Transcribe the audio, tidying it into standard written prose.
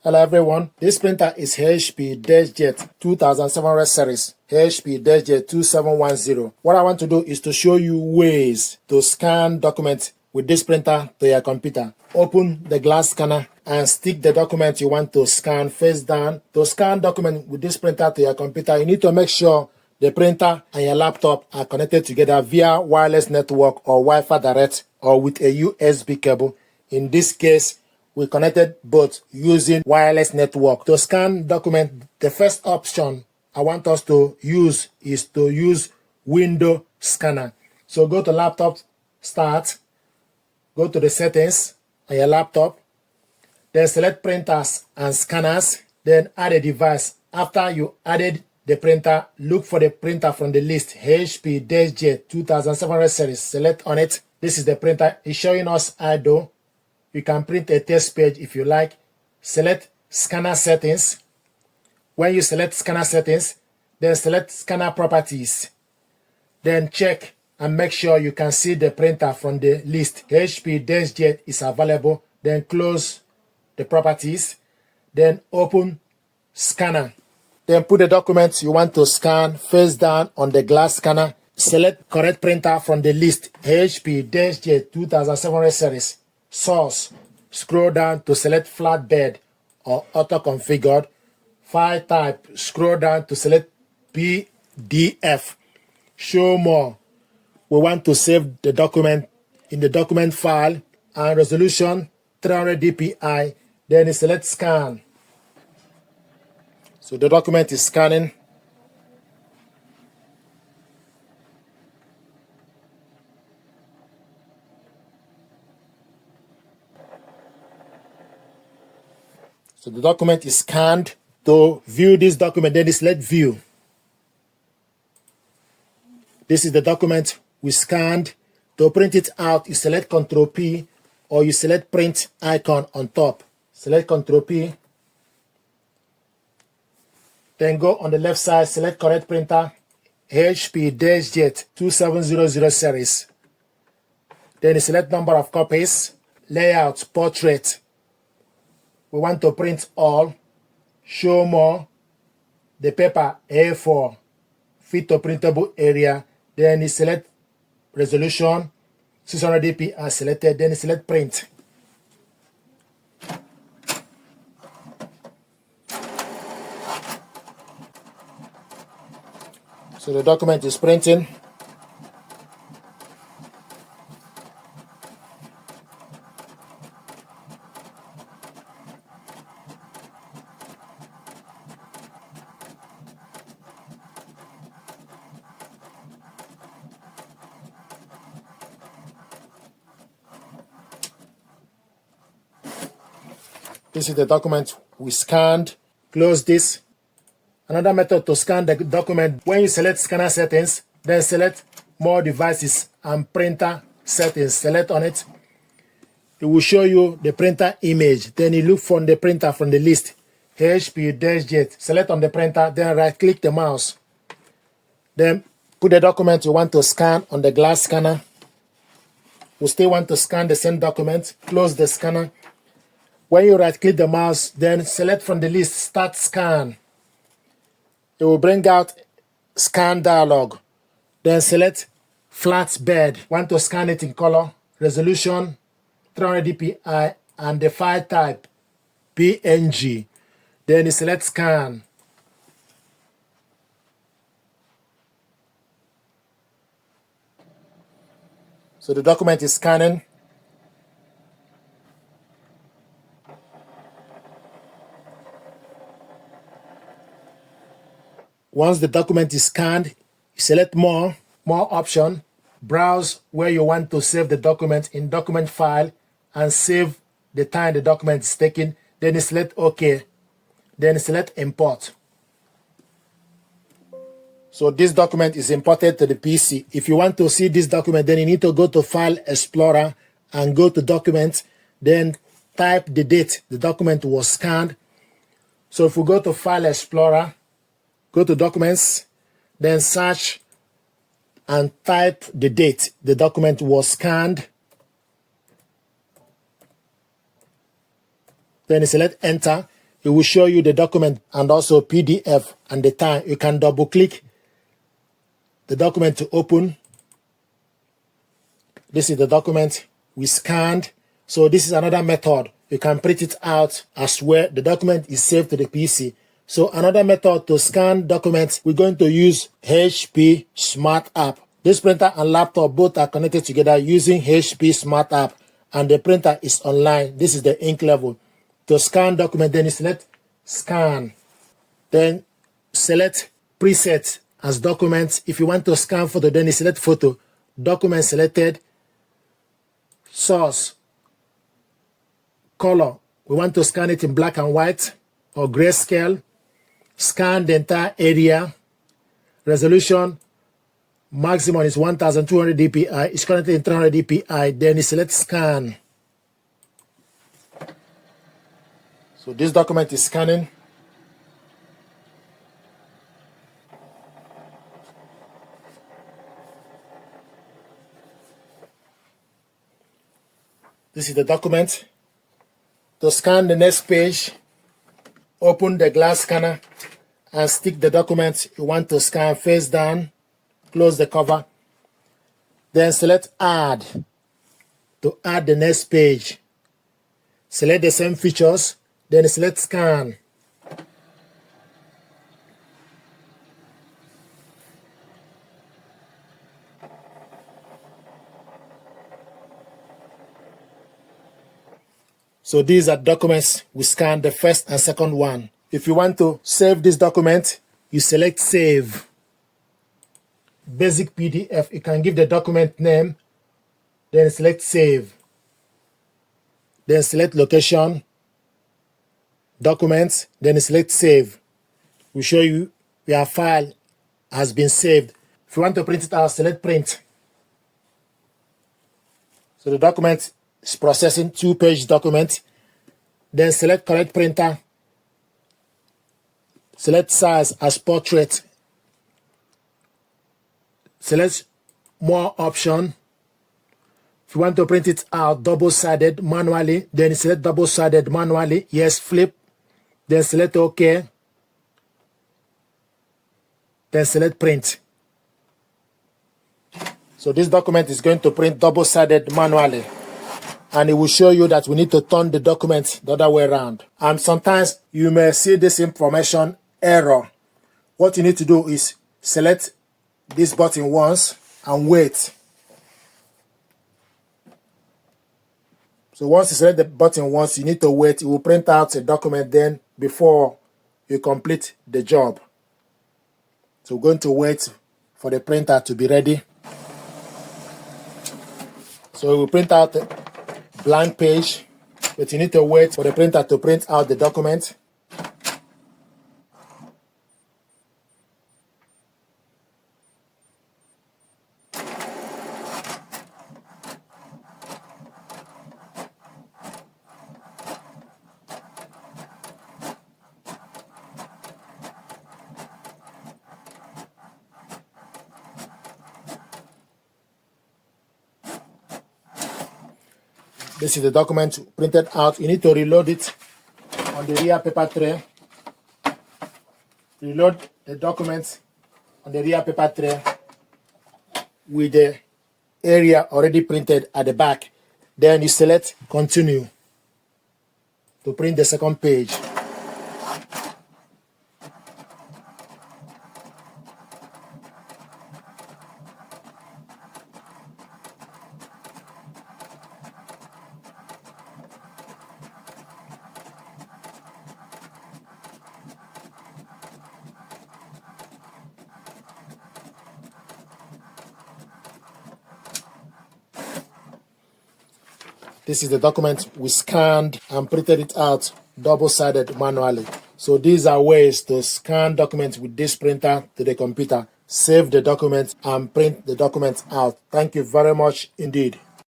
Hello everyone, this printer is HP-Jet 2700 series, HP-Jet 2710. What I want to do is to show you ways to scan documents with this printer to your computer. Open the glass scanner and stick the document you want to scan face down. To scan document with this printer to your computer, you need to make sure the printer and your laptop are connected together via wireless network or Wi-Fi direct or with a USB cable. In this case, we connected both using wireless network. To scan document, the first option I want us to use is to use window scanner. So go to laptop, start, go to the settings on your laptop, then select printers and scanners, then add a device. After you added the printer, look for the printer from the list, HP-Jet 2700 series, select on it. This is the printer, it's showing us IDO. You can print a test page if you like. Select scanner settings. When you select scanner settings, then select scanner properties. Then check and make sure you can see the printer from the list. HP-Jet is available. Then close the properties. Then open scanner. Then put the document you want to scan face down on the glass scanner. Select correct printer from the list, HP-Jet 2700 series. Source, scroll down to select flatbed or auto-configured. File type, scroll down to select PDF. Show more. We want to save the document in the document file and resolution 300 dpi. Then select scan. So the document is scanning. So the document is scanned. To view this document, then select view. This is the document we scanned. To print it out, you select Ctrl P or you select print icon on top. Select Ctrl P. Then go on the left side, select correct printer, HP-Jet 2700 series. Then you select number of copies, layout, portrait. We want to print all, show more, the paper A4, fit to printable area, then you select resolution, 600 dpi selected, then you select print. So the document is printing. This is the document we scanned. Close this. Another method to scan the document, when you select scanner settings, then select more devices and printer settings. Select on it. It will show you the printer image. Then you look for the printer from the list, HP-Jet. Select on the printer, then right click the mouse. Then put the document you want to scan on the glass scanner. We still want to scan the same document. Close the scanner. When you right click the mouse, then select from the list, start scan. It will bring out scan dialog. Then select flatbed. Want to scan it in color, resolution 300 dpi and the file type PNG. Then you select scan. So the document is scanning. Once the document is scanned, you select more option, browse where you want to save the document in document file and save the time the document is taken. Then you select OK. Then you select import. So this document is imported to the PC. If you want to see this document, then you need to go to File Explorer and go to Document, then type the date the document was scanned. So if we go to File Explorer, go to Documents, then search and type the date the document was scanned. Then select Enter. it will show you the document and also PDF and the time. You can double click the document to open. This is the document we scanned. So this is another method. You can print it out as well. The document is saved to the PC. So another method to scan documents, we're going to use HP Smart App. This printer and laptop both are connected together using HP Smart App, and the printer is online. This is the ink level. To scan document, then you select scan. Then select preset as documents. If you want to scan photo, then you select photo. Document selected. Source. Color. We want to scan it in black and white or grayscale. Scan the entire area. Resolution. Maximum is 1200 dpi. It's currently in 300 dpi. Then you select scan. So this document is scanning. This is the document. To scan the next page, open the glass scanner and stick the document you want to scan face down. Close the cover. Then select add to add the next page. Select the same features. Then select scan. So these are documents we scanned, the first and second one. If you want to save this document, you select save. Basic PDF, you can give the document name, then select save. Then select location, documents, then select save. We'll show you your file has been saved. If you want to print it out, select print. So the document is processing 2-page document. Then select correct printer. Select size as portrait. Select more option. If you want to print it out double-sided manually, then select double-sided manually. Yes, flip. Then select OK. Then select print. So this document is going to print double-sided manually. And it will show you that we need to turn the document the other way around. And sometimes you may see this information error. What you need to do is select this button once and wait. So once you select the button once, you need to wait. It will print out a document then before you complete the job. So we're going to wait for the printer to be ready. So it will print out a blank page, but you need to wait for the printer to print out the document. This is the document printed out. You need to reload it on the rear paper tray. Reload the document on the rear paper tray with the area already printed at the back. Then you select continue to print the second page. This is the document we scanned and printed it out double-sided manually. So these are ways to scan documents with this printer to the computer, save the document and print the document out. Thank you very much indeed.